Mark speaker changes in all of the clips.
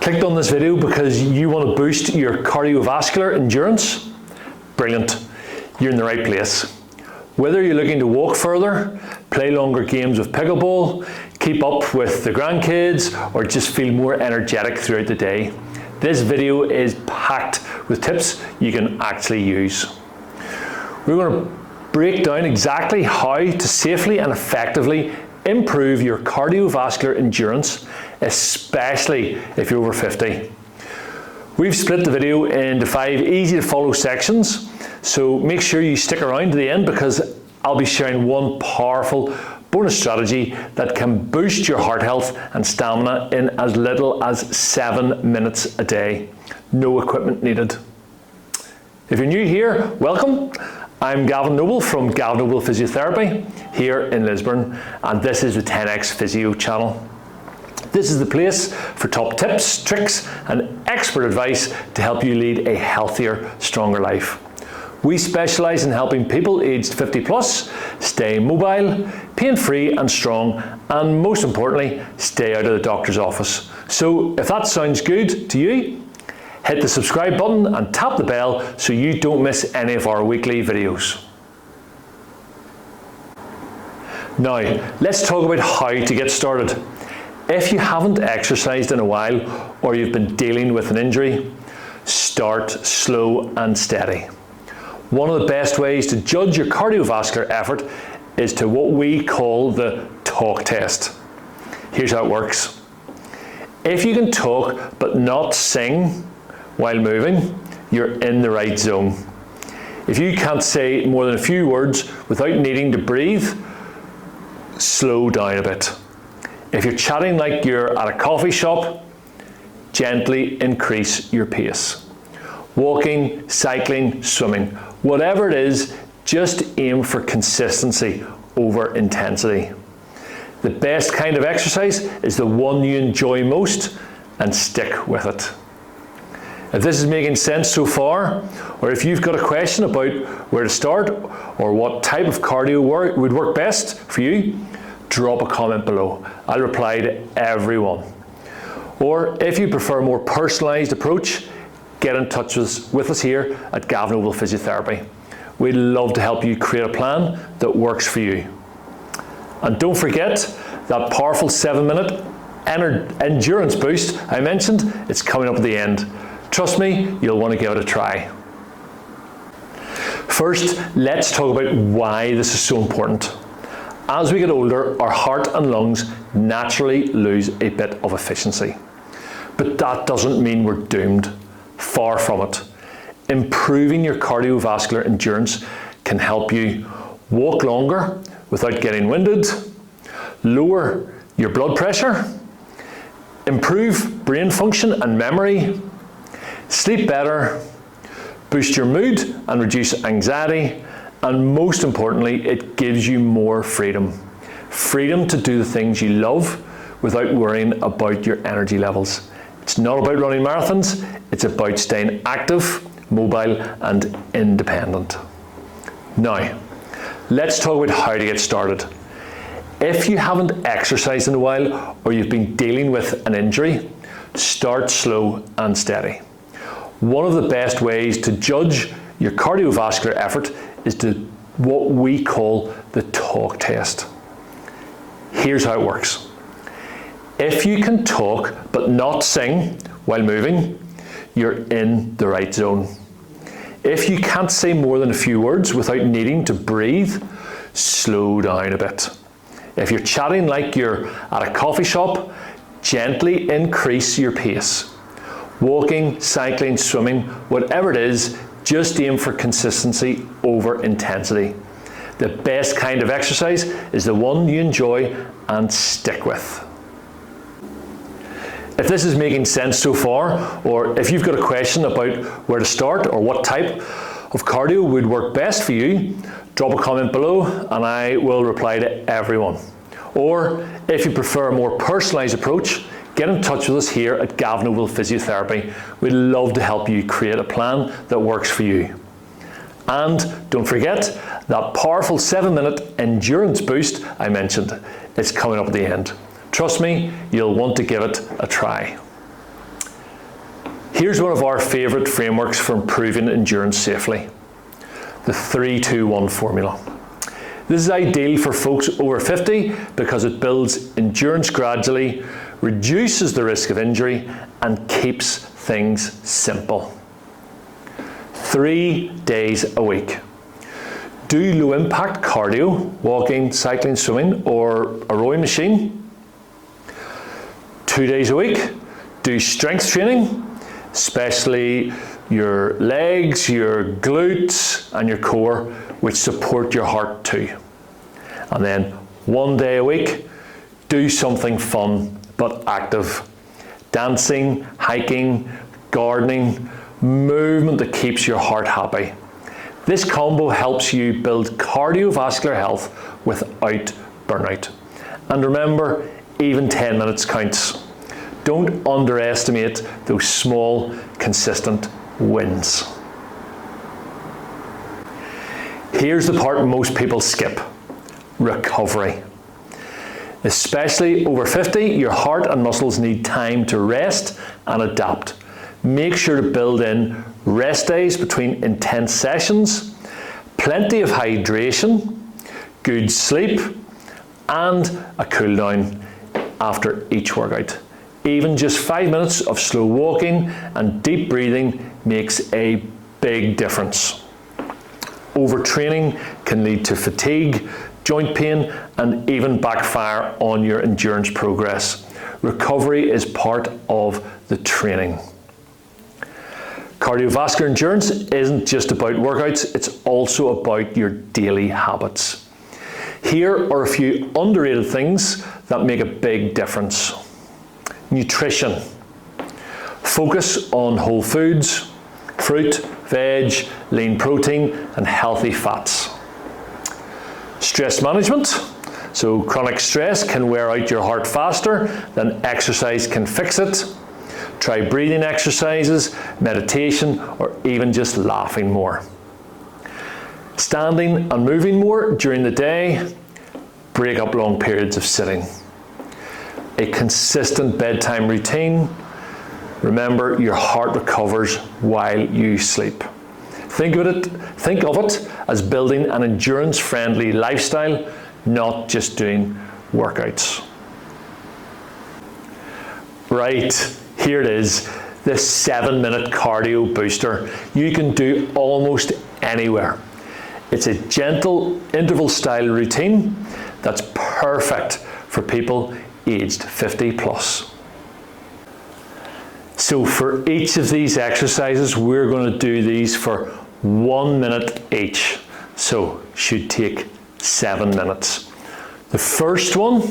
Speaker 1: Clicked on this video because you want to boost your cardiovascular endurance? Brilliant, you're in the right place. Whether you're looking to walk further, play longer games of pickleball, keep up with the grandkids, or just feel more energetic throughout the day, this video is packed with tips you can actually use. We're going to break down exactly how to safely and effectively improve your cardiovascular endurance, especially if you're over 50. We've split the video into 5 easy to follow sections, so make sure you stick around to the end because I'll be sharing one powerful bonus strategy that can boost your heart health and stamina in as little as 7 minutes a day. No equipment needed. If you're new here, welcome. I'm Gavin Noble from Gavin Noble Physiotherapy here in Lisburn, and this is the 10X Physio Channel. This is the place for top tips, tricks, and expert advice to help you lead a healthier, stronger life. We specialise in helping people aged 50 plus stay mobile, pain-free and strong, and most importantly, stay out of the doctor's office. So if that sounds good to you, hit the subscribe button and tap the bell so you don't miss any of our weekly videos. Now, let's talk about how to get started. If you haven't exercised in a while or you've been dealing with an injury, start slow and steady. One of the best ways to judge your cardiovascular effort is to what we call the talk test. Here's how it works. If you can talk but not sing while moving, you're in the right zone. If you can't say more than a few words without needing to breathe, slow down a bit. If you're chatting like you're at a coffee shop, gently increase your pace. Walking, cycling, swimming, whatever it is, just aim for consistency over intensity. The best kind of exercise is the one you enjoy most, and stick with it. If this is making sense so far, or if you've got a question about where to start or what type of cardio would work best for you, drop a comment below. I'll reply to everyone. Or if you prefer a more personalised approach, get in touch with us here at Gavin Noble Physiotherapy. We'd love to help you create a plan that works for you. And don't forget that powerful 7-minute endurance boost I mentioned, it's coming up at the end. Trust me, you'll want to give it a try. First, let's talk about why this is so important. As we get older, our heart and lungs naturally lose a bit of efficiency. But that doesn't mean we're doomed. Far from it. Improving your cardiovascular endurance can help you walk longer without getting winded, lower your blood pressure, improve brain function and memory, sleep better, boost your mood and reduce anxiety, and most importantly, it gives you more freedom. Freedom to do the things you love without worrying about your energy levels. It's not about running marathons, it's about staying active, mobile, and independent. Now, let's talk about how to get started. If you haven't exercised in a while or you've been dealing with an injury, start slow and steady. One of the best ways to judge your cardiovascular effort is to what we call the talk test. Here's how it works. If you can talk but not sing while moving, you're in the right zone. If you can't say more than a few words without needing to breathe, slow down a bit. If you're chatting like you're at a coffee shop, gently increase your pace. Walking, cycling, swimming, whatever it is, just aim for consistency over intensity. The best kind of exercise is the one you enjoy and stick with. If this is making sense so far, or if you've got a question about where to start or what type of cardio would work best for you, drop a comment below and I will reply to everyone. Or if you prefer a more personalised approach, get in touch with us here at Gavin Noble Physiotherapy. We'd love to help you create a plan that works for you. And don't forget that powerful 7-minute endurance boost I mentioned. It's coming up at the end. Trust me, you'll want to give it a try. Here's one of our favourite frameworks for improving endurance safely, the 3-2-1 formula. This is ideal for folks over 50 because it builds endurance gradually, reduces the risk of injury, and keeps things simple. 3 days a week. Do low impact cardio, walking, cycling, swimming, or a rowing machine. 2 days a week, do strength training, especially your legs, your glutes, and your core, which support your heart too. And then 1 day a week, do something fun but active. Dancing, hiking, gardening, movement that keeps your heart happy. This combo helps you build cardiovascular health without burnout. And remember, even 10 minutes counts. Don't underestimate those small, consistent wins. Here's the part most people skip: recovery. Especially over 50, your heart and muscles need time to rest and adapt. Make sure to build in rest days between intense sessions, plenty of hydration, good sleep, and a cool down after each workout. Even just 5 minutes of slow walking and deep breathing makes a big difference. Overtraining can lead to fatigue, joint pain, and even backfire on your endurance progress. Recovery is part of the training. Cardiovascular endurance isn't just about workouts, it's also about your daily habits. Here are a few underrated things that make a big difference. Nutrition. Focus on whole foods, fruit, veg, lean protein, and healthy fats. Stress management. So chronic stress can wear out your heart faster than exercise can fix it. Try breathing exercises, meditation, or even just laughing more. Standing and moving more during the day. Break up long periods of sitting. A consistent bedtime routine. Remember, your heart recovers while you sleep. Think of it as building an endurance-friendly lifestyle, not just doing workouts. Right, here it is, the 7-minute cardio booster. You can do almost anywhere. It's a gentle interval-style routine that's perfect for people aged 50 plus. So for each of these exercises, we're going to do these for 1 minute each. So should take 7 minutes. The first one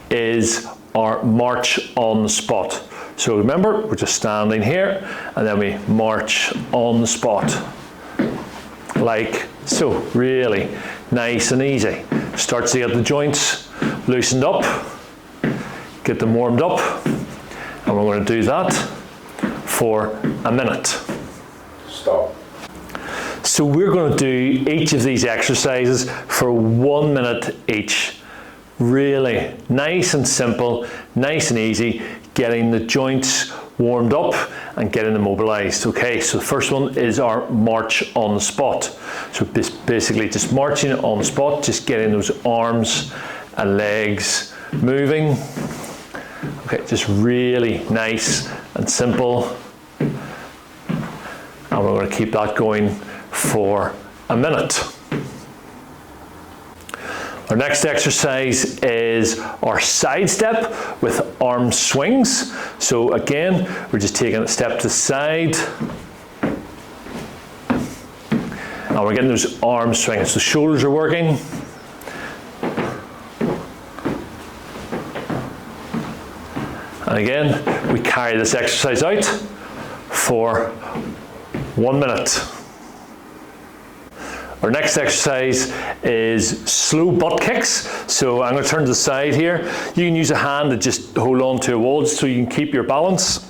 Speaker 1: is our march on the spot. So remember, we're just standing here and then we march on the spot. Like so, really nice and easy. Start to get the joints loosened up, get them warmed up, and we're going to do that for a minute.
Speaker 2: Stop.
Speaker 1: So we're going to do each of these exercises for 1 minute each. Really nice and simple, nice and easy, getting the joints warmed up and getting them mobilized. Okay, so the first one is our march on the spot. So basically just marching on the spot, just getting those arms and legs moving. Okay, just really nice and simple. And we're going to keep that going for a minute. Our next exercise is our side step with arm swings. So again, we're just taking a step to the side. And we're getting those arm swings. The shoulders are working. And again, we carry this exercise out for 1 minute. Our next exercise is slow butt kicks. So I'm going to turn to the side here. You can use a hand to just hold on to a wall so you can keep your balance.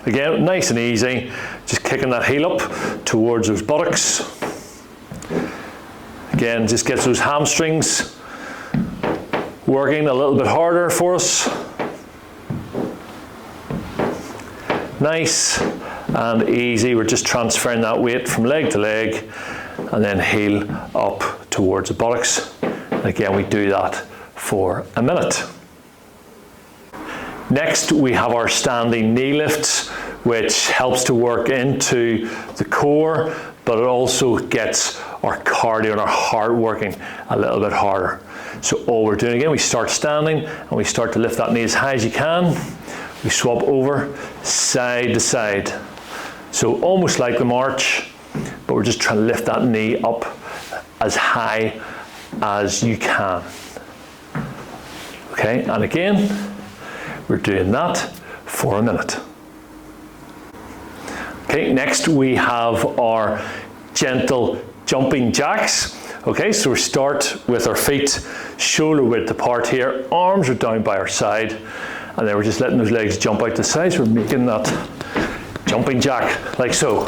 Speaker 1: Again, nice and easy. Just kicking that heel up towards those buttocks. Again, just gets those hamstrings working a little bit harder for us. Nice and easy. We're just transferring that weight from leg to leg and then heel up towards the buttocks. And again, we do that for a minute. Next, we have our standing knee lifts, which helps to work into the core, but it also gets our cardio and our heart working a little bit harder. So all we're doing again, we start standing and we start to lift that knee as high as you can. We swap over side to side. So almost like the march, but we're just trying to lift that knee up as high as you can. Okay, and again, we're doing that for a minute. Okay, next we have our gentle jumping jacks. Okay, so we start with our feet shoulder width apart here, arms are down by our side, and then we're just letting those legs jump out the sides. We're making that jumping jack, like so.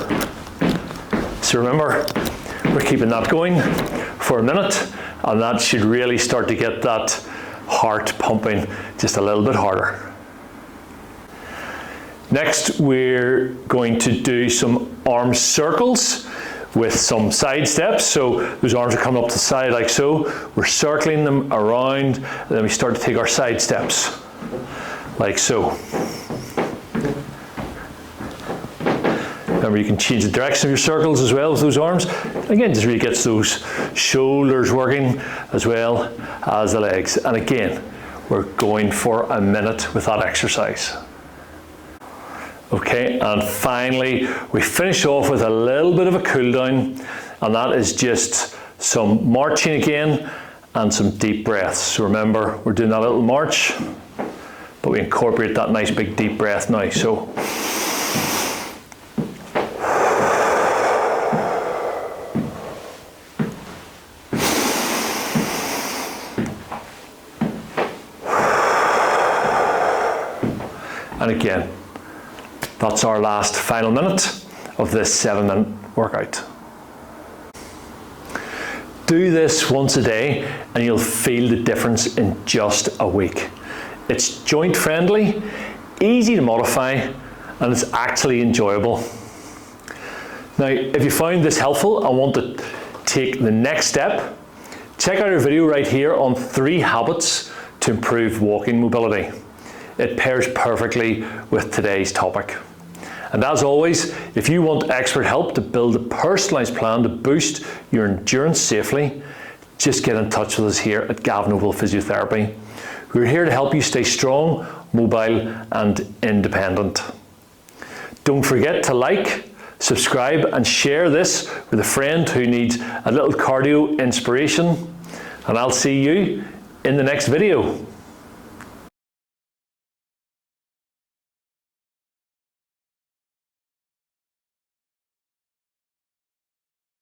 Speaker 1: So remember, we're keeping that going for a minute, and that should really start to get that heart pumping just a little bit harder. Next, we're going to do some arm circles with some side steps. So those arms are coming up to the side like so. We're circling them around, and then we start to take our side steps, like so. Remember, you can change the direction of your circles as well with those arms. Again, just really gets those shoulders working as well as the legs. And again, we're going for a minute with that exercise. Okay, and finally, we finish off with a little bit of a cool down, and that is just some marching again and some deep breaths. So remember, we're doing that little march, but we incorporate that nice big deep breath now. So and again, that's our last final minute of this 7-minute workout. Do this once a day and you'll feel the difference in just a week. It's joint friendly, easy to modify, and it's actually enjoyable. Now, if you found this helpful and want to take the next step, check out our video right here on 3 habits to improve walking mobility. It pairs perfectly with today's topic. And as always, if you want expert help to build a personalised plan to boost your endurance safely, just get in touch with us here at Gavin Oval Physiotherapy. We're here to help you stay strong, mobile and independent. Don't forget to like, subscribe and share this with a friend who needs a little cardio inspiration. And I'll see you in the next video.